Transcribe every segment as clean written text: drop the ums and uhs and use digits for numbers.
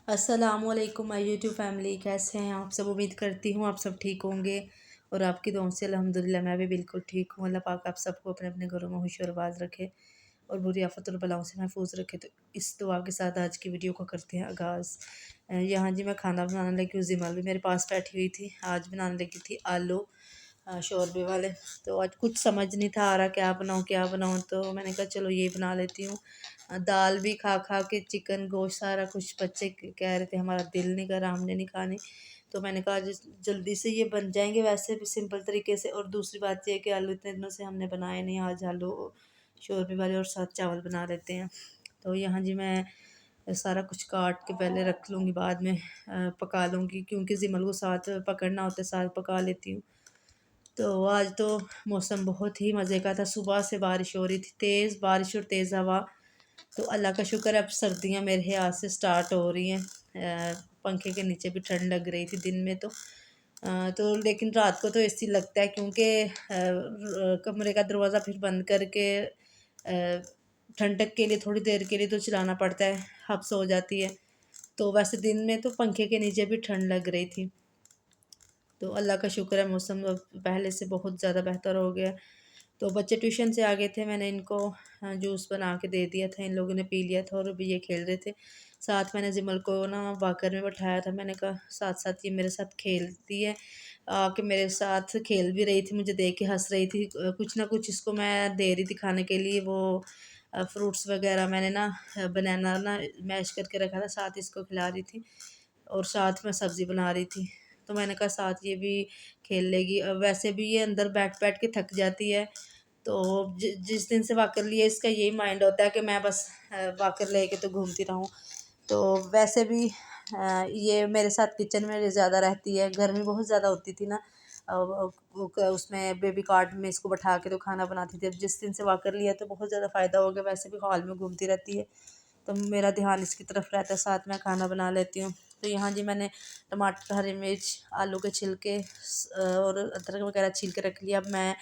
अस्सलामुअलैकुम my YouTube family, कैसे हैं आप सब। उम्मीद करती हूँ आप सब ठीक होंगे और आपकी दुआओं से अल्हम्दुलिल्लाह मैं भी बिल्कुल ठीक हूँ। अल्लाह पाक आप सबको अपने अपने घरों में खुश और आबाद रखे और बुरी आफत और बलाओं से महफूज रखे। तो इस दुआ के साथ आज की वीडियो को करते हैं आगाज़। यहाँ जी मैं खाना बनाने लगी हूँ। जिमल भी मेरे पास बैठी हुई थी। आज बनाने लगी थी आलू शोरबे वाले। तो आज कुछ समझ नहीं था आ रहा क्या बनाऊँ, तो मैंने कहा चलो ये बना लेती हूँ। दाल भी खा खा के चिकन गोश्त सारा कुछ बच्चे कह रहे थे हमारा दिल नहीं कर रहा, हमने नहीं खानी। तो मैंने कहा जल्दी से ये बन जाएंगे वैसे भी सिंपल तरीके से। और दूसरी बात ये है कि आलू इतने दिनों से हमने बनाए नहीं, आज आलू शोरबे वाले और साथ चावल बना लेते हैं। तो यहाँ जी मैं सारा कुछ काट के पहले रख लूँगी, बाद में पका लूँगी, क्योंकि जिमल को साथ पकड़ना होता है, साथ पका लेती हूँ। तो आज तो मौसम बहुत ही मज़े का था। सुबह से बारिश हो रही थी, तेज़ बारिश और तेज़ हवा। तो अल्लाह का शुक्र है अब सर्दियाँ मेरे यहाँ से स्टार्ट हो रही हैं। पंखे के नीचे भी ठंड लग रही थी दिन में तो लेकिन रात को तो एसी लगता है, क्योंकि कमरे का दरवाज़ा फिर बंद करके ठंडक के लिए थोड़ी देर के लिए तो चलाना पड़ता है, हब्स हो जाती है। तो वैसे दिन में तो पंखे के नीचे भी ठंड लग रही थी। तो अल्लाह का शुक्र है मौसम अब पहले से बहुत ज़्यादा बेहतर हो गया। तो बच्चे ट्यूशन से आ गए थे, मैंने इनको जूस बना के दे दिया था, इन लोगों ने पी लिया था और अभी ये खेल रहे थे। साथ मैंने जिमल को ना वॉकर में बैठाया था, मैंने कहा साथ साथ ये मेरे साथ खेलती है। आके मेरे साथ खेल भी रही थी, मुझे देख के हंस रही थी। कुछ ना कुछ इसको मैं दे रही थी खाने के लिए। वो फ्रूट्स वगैरह मैंने ना बनाना ना मैश करके रखा था, साथ इसको खिला रही थी और साथ में सब्ज़ी बना रही थी। तो मैंने कहा साथ ये भी खेल लेगी। वैसे भी ये अंदर बैठ बैठ के थक जाती है। तो जिस दिन से वॉकर लिए इसका यही माइंड होता है कि मैं बस वॉकर लेके तो घूमती रहूँ। तो वैसे भी ये मेरे साथ किचन में ज़्यादा रहती है। गर्मी बहुत ज़्यादा होती थी ना, उसमें बेबी कार्ट में इसको बैठा के तो खाना बनाती थी। अब जिस दिन से वॉकर लिया तो बहुत ज़्यादा फ़ायदा हो गया। वैसे भी हॉल में घूमती रहती है तो मेरा ध्यान इसकी तरफ रहता है, साथ में खाना बना लेती हूँ। तो यहाँ जी मैंने टमाटर, हरी मिर्च, आलू के छिलके और अदरक वगैरह छील के रख लिया। अब मैं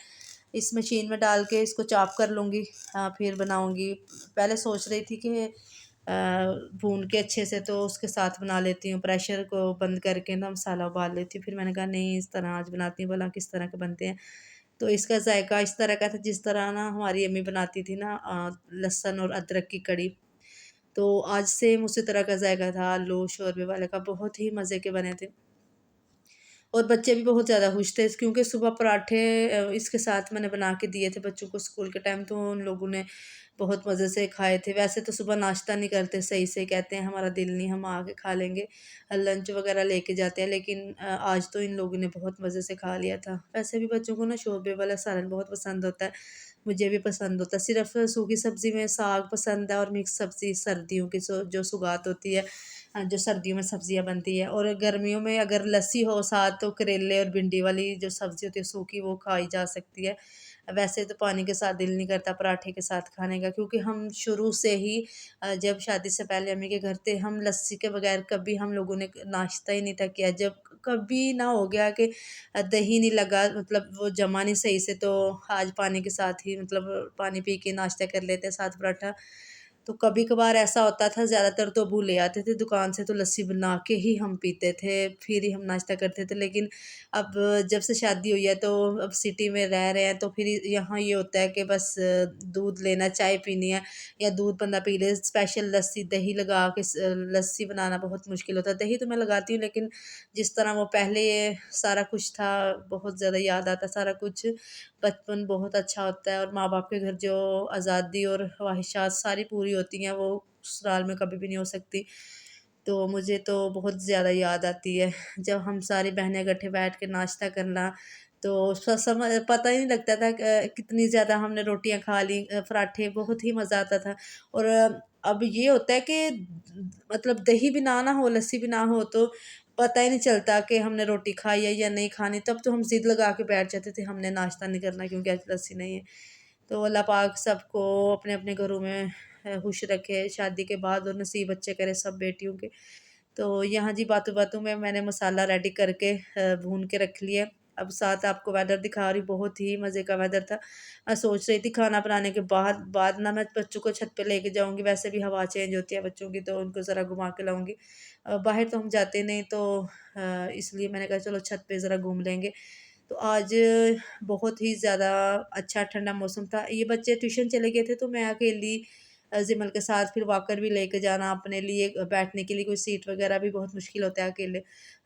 इस मशीन में डाल के इसको चॉप कर लूँगी, फिर बनाऊँगी। पहले सोच रही थी कि भून के अच्छे से तो उसके साथ बना लेती हूँ, प्रेशर को बंद करके ना मसाला उबाल लेती हूँ। फिर मैंने कहा नहीं, इस तरह आज बनाती हूँ, भला किस तरह के बनते हैं। तो इसका जायका इस तरह का था जिस तरह ना हमारी अम्मी बनाती थी ना, लहसुन और अदरक की कड़ी। तो आज सेम उसी तरह का जायका था आलू शोरबे वाले का, बहुत ही मज़े के बने थे। और बच्चे भी बहुत ज़्यादा खुश थे, क्योंकि सुबह पराठे इसके साथ मैंने बना के दिए थे बच्चों को स्कूल के टाइम, तो उन लोगों ने बहुत मज़े से खाए थे। वैसे तो सुबह नाश्ता नहीं करते सही से, कहते हैं हमारा दिल नहीं, हम आके खा लेंगे, लंच वगैरह लेके जाते हैं। लेकिन आज तो इन लोगों ने बहुत मज़े से खा लिया था। वैसे भी बच्चों को ना शोरबे वाला सालन बहुत पसंद होता है, मुझे भी पसंद होता है। सिर्फ सूखी सब्ज़ी में साग पसंद है और मिक्स सब्ज़ी सर्दियों की जो सुगात होती है, जो सर्दियों में सब्जियां बनती है। और गर्मियों में अगर लस्सी हो साथ, तो करेले और भिंडी वाली जो सब्ज़ी होती है सूखी, वो खाई जा सकती है। वैसे तो पानी के साथ दिल नहीं करता पराठे के साथ खाने का, क्योंकि हम शुरू से ही जब शादी से पहले अम्मी के घर थे, हम लस्सी के बगैर कभी हम लोगों ने नाश्ता ही नहीं था किया। जब कभी ना हो गया कि दही नहीं लगा, मतलब वो जमा नहीं सही से, तो आज पानी के साथ ही, मतलब पानी पी के नाश्ता कर लेते हैं साथ पराठा। तो कभी कभार ऐसा होता था, ज़्यादातर तो अबू ले आते थे दुकान से, तो लस्सी बना के ही हम पीते थे, फिर ही हम नाश्ता करते थे। लेकिन अब जब से शादी हुई है, तो अब सिटी में रह रहे हैं, तो फिर यहाँ ये होता है कि बस दूध लेना, चाय पीनी है या दूध बंदा पी ले। स्पेशल लस्सी दही लगा के लस्सी बनाना बहुत मुश्किल होता है। दही तो मैं लगाती हूँ, लेकिन जिस तरह वो पहले सारा कुछ था, बहुत ज़्यादा याद आता सारा कुछ। बचपन बहुत अच्छा होता है और माँ बाप के घर जो आज़ादी और ख्वाहिशात सारी पूरी होती हैं, वो ससुराल में कभी भी नहीं हो सकती। तो मुझे तो बहुत ज़्यादा याद आती है जब हम सारी बहनें इकट्ठे बैठ के नाश्ता करना। तो समझ पता ही नहीं लगता था कितनी ज़्यादा हमने रोटियां खा ली, पराठे, बहुत ही मज़ा आता था। और अब ये होता है कि मतलब दही भी ना हो, लस्सी भी ना हो, तो पता ही नहीं चलता कि हमने रोटी खाई है या नहीं खानी। तब तो हम ज़िद लगा के बैठ जाते थे, हमने नाश्ता नहीं करना क्योंकि आज लस्सी नहीं है। तो अल्लाह पाक सबको अपने अपने घरों में खुश रखे शादी के बाद, और नसीब अच्छे करे सब बेटियों के। तो यहाँ जी बातों बातों में मैंने मसाला रेडी करके भून के रख लिया। अब साथ आपको वेदर दिखा रही, बहुत ही मज़े का वेदर था। मैं सोच रही थी खाना बनाने के बाद ना मैं बच्चों को छत पे लेके जाऊँगी, वैसे भी हवा चेंज होती है बच्चों की, तो उनको ज़रा घुमा के लाऊँगी। बाहर तो हम जाते नहीं, तो इसलिए मैंने कहा चलो छत पे ज़रा घूम लेंगे। तो आज बहुत ही ज़्यादा अच्छा ठंडा मौसम था। ये बच्चे ट्यूशन चले गए थे, तो मैं अकेली ज़िमल के साथ फिर वॉकर भी लेके जाना अपने लिए, बैठने के लिए कोई सीट वगैरह भी बहुत मुश्किल होता है अकेले।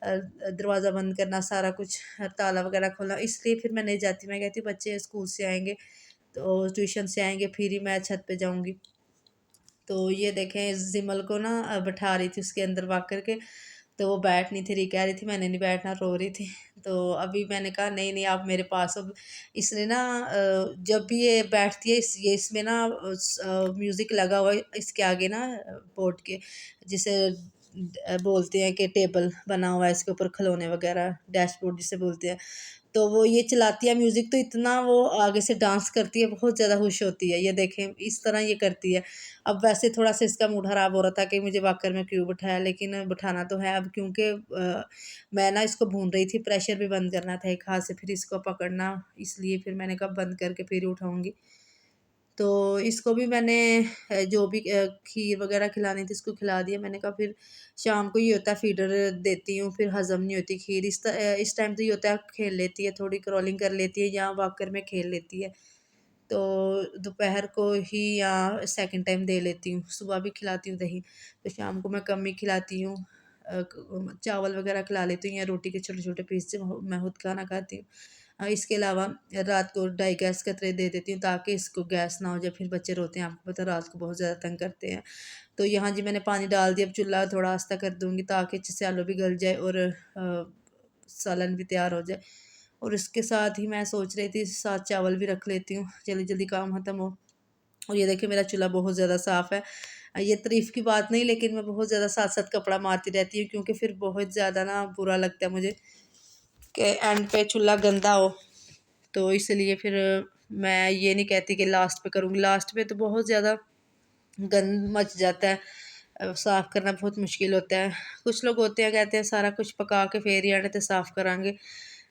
दरवाज़ा बंद करना, सारा कुछ ताला वगैरह खोलना, इसलिए फिर मैं नहीं जाती। मैं कहती हूँ बच्चे स्कूल से आएँगे, तो ट्यूशन से आएँगे, फिर ही मैं छत पे जाऊँगी। तो ये देखें ज़िमल को ना बिठा रही थी उसके अंदर वॉकर के, तो वो बैठ नहीं थी रही, कह रही थी मैंने नहीं बैठना, रो रही थी। तो अभी मैंने कहा नहीं, नहीं आप मेरे पास हो। इसने ना जब भी ये बैठती है इसमें ना म्यूज़िक लगा हुआ है इसके आगे ना, बोर्ड के, जिसे बोलते हैं कि टेबल बना हुआ है इसके ऊपर, खिलौने वगैरह, डैशबोर्ड जिसे बोलते हैं। तो वो ये चलाती है म्यूज़िक, तो इतना वो आगे से डांस करती है, बहुत ज़्यादा खुश होती है। ये देखें इस तरह ये करती है। अब वैसे थोड़ा-सा इसका मूड ख़राब हो रहा था कि मुझे वॉकर में क्यों बिठाया, लेकिन बिठाना तो है अब, क्योंकि मैं ना इसको भून रही थी, प्रेशर भी बंद करना था एक हाथ से, फिर इसको पकड़ना, इसलिए फिर मैंने कहा बंद करके फिर ही उठाऊँगी। तो इसको भी मैंने जो भी खीर वग़ैरह खिलानी थी इसको खिला दिया। मैंने कहा फिर शाम को ये होता है फ़ीडर देती हूँ, फिर हज़म नहीं होती खीर। इस टाइम तो ये होता है खेल लेती है, थोड़ी क्रॉलिंग कर लेती है या वॉकर में खेल लेती है। तो दोपहर को ही या सेकंड टाइम दे लेती हूँ, सुबह भी खिलाती हूँ दही, तो शाम को मैं कम ही खिलाती हूँ। चावल वगैरह खिला लेती हूँ या रोटी के छोटे-छोटे पीस जो मैं खुद खाना खाती हूँ। इसके अलावा रात को डाई गैस कतरे दे देती हूँ ताकि इसको गैस ना हो जाए, फिर बच्चे रोते हैं, आपको पता है रात को बहुत ज़्यादा तंग करते हैं। तो यहाँ जी मैंने पानी डाल दिया, अब चूल्हा थोड़ा आस्ता कर दूँगी ताकि अच्छे से आलू भी गल जाए और सालन भी तैयार हो जाए। और इसके साथ ही मैं सोच रही थी साथ चावल भी रख लेती हूँ, जल्दी-जल्दी काम खत्म हो। और ये देखिए मेरा चूल्हा बहुत ज़्यादा साफ़ है। ये तारीफ़ की बात नहीं, लेकिन मैं बहुत ज़्यादा साथ-साथ कपड़ा मारती रहती हूँ, क्योंकि फिर बहुत ज़्यादा ना बुरा लगता है मुझे कि एंड पे चूल्हा गंदा हो। तो इसलिए फिर मैं ये नहीं कहती कि लास्ट पे करूँगी, लास्ट पे तो बहुत ज़्यादा गंद मच जाता है। साफ़ करना बहुत मुश्किल होता है। कुछ लोग होते हैं कहते हैं सारा कुछ पका के फिर ही आने ते साफ़ करांगे।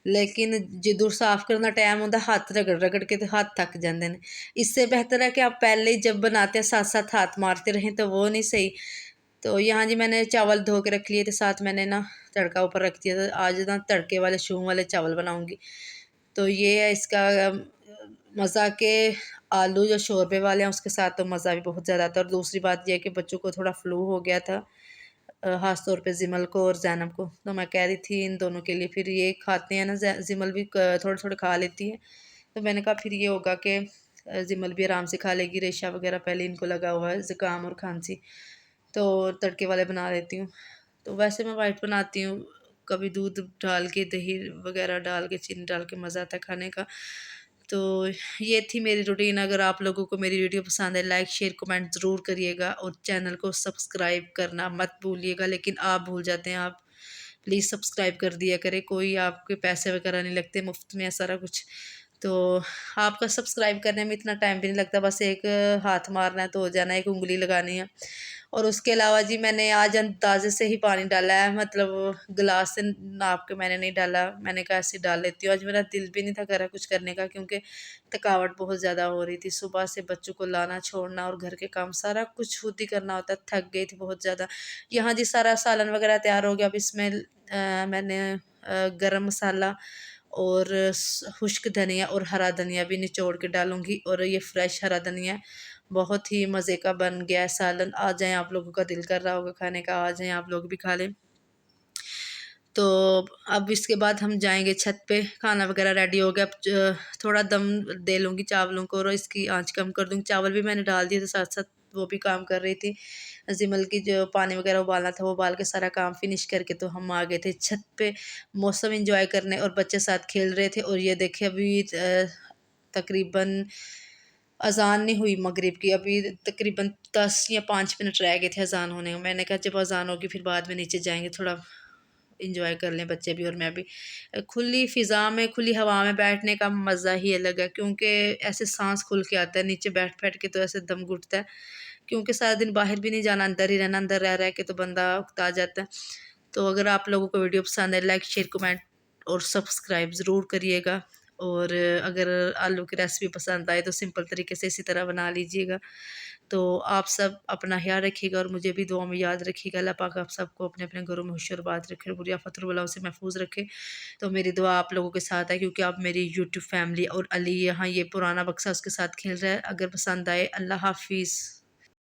लेकिन ਜਦੋਂ साफ़ करना टाइम होंदा हत्थ रगड़-रगड़ के ते हत्थ थक जांदे ने। इससे बेहतर है कि आप पहले ही जब बनाते हैं साथ-साथ हाथ मारते रहें, तो वो नहीं सही। तो यहाँ जी मैंने चावल धो के रख लिए थे, साथ मैंने ना तड़का ऊपर रख दिया था। आज ना तड़के वाले शूम वाले चावल बनाऊँगी। तो ये है इसका मज़ा के आलू जो शोरबे वाले हैं उसके साथ तो मज़ा भी बहुत ज़्यादा आता है। और दूसरी बात ये है कि बच्चों को थोड़ा फ्लू हो गया था, ख़ास तौर पे ज़िमल को और ज़ैनब को। तो मैं कह रही थी इन दोनों के लिए, फिर ये खाते हैं ना, ज़िमल भी थोड़े-थोड़े खा लेती है। तो मैंने कहा फिर ये होगा कि ज़िमल भी आराम से खा लेगी, रेशा वग़ैरह पहले इनको लगा हुआ है ज़ुकाम और खाँसी। तो तड़के वाले बना लेती हूँ। तो वैसे मैं व्हाइट बनाती हूँ, कभी दूध डाल के, दही वग़ैरह डाल के, चीनी डाल के मज़ा आता है खाने का। तो ये थी मेरी रूटीन। अगर आप लोगों को मेरी वीडियो पसंद है, लाइक, शेयर, कमेंट ज़रूर करिएगा और चैनल को सब्सक्राइब करना मत भूलिएगा। लेकिन आप भूल जाते हैं, आप प्लीज़ सब्सक्राइब कर दिया करें, कोई आपके पैसे वगैरह नहीं लगते, मुफ्त में है सारा कुछ। तो आपका सब्सक्राइब करने में इतना टाइम भी नहीं लगता, बस एक हाथ मारना है तो हो जाना है, एक उँगली लगानी है। और उसके अलावा जी मैंने आज अंदाज़े से ही पानी डाला है, मतलब गिलास से नाप के मैंने नहीं डाला, मैंने कहा ऐसे ही डाल लेती हूँ। आज मेरा दिल भी नहीं था कर कुछ करने का, क्योंकि थकावट बहुत ज़्यादा हो रही थी। सुबह से बच्चों को लाना, छोड़ना और घर के काम सारा कुछ खुद ही करना होता है, थक गई थी बहुत ज़्यादा। यहाँ जी सारा सालन वगैरह तैयार हो गया। अब इसमें मैंने गरम मसाला और खुश्क धनिया और हरा धनिया भी निचोड़ के डालूँगी, और ये फ्रेश हरा धनिया है। बहुत ही मज़े का बन गया है सालन। आ जाएँ, आप लोगों का दिल कर रहा होगा खाने का, आ जाएँ आप लोग भी खा लें। तो अब इसके बाद हम जाएँगे छत पे, खाना वगैरह रेडी हो गया। अब थोड़ा दम दे लूँगी चावलों को और इसकी आँच कम कर दूँगी। चावल भी मैंने डाल दिए थे साथ-साथ, वो भी काम कर रही थी। ज़िमल की जो पानी वगैरह उबालना था वो उबाल के सारा काम फिनिश करके तो हम आ गए थे छत पे, मौसम एन्जॉय करने, और बच्चे साथ खेल रहे थे। और ये देखिए अभी तकरीबन अज़ान नहीं हुई मगरिब की, अभी तकरीबन 10 या 5 मिनट रह गए थे अज़ान होने में। मैंने कहा जब अज़ान होगी फिर बाद में नीचे जाएँगे, थोड़ा एन्जॉय कर लें बच्चे भी और मैं भी। खुली फ़िज़ा में, खुली हवा में बैठने का मज़ा ही अलग है, क्योंकि ऐसे साँस खुल के आता है। नीचे बैठ-बैठ के तो ऐसे दम घुटता है, क्योंकि सारा दिन बाहर भी नहीं जाना, अंदर ही रहना, अंदर रह-रह के तो बंदा उकता जाता है। तो अगर आप लोगों को वीडियो पसंद है, लाइक, शेयर, कमेंट और सब्सक्राइब ज़रूर करिएगा। और अगर आलू की रेसिपी पसंद आए तो सिंपल तरीके से इसी तरह बना लीजिएगा। तो आप सब अपना ख्याल रखिएगा और मुझे भी दुआ में याद रखिएगा। अल्लाह पाक आप सबको अपने अपने घरों में होशियार बात रखे और बुरी आफत और बलाओं से महफूज रखे। तो मेरी दुआ आप लोगों के साथ है, क्योंकि आप मेरी यूट्यूब फैमिली और अली यहाँ ये पुराना बक्सा उसके साथ खेल रहा है। अगर पसंद आए, अल्लाह हाफिज़।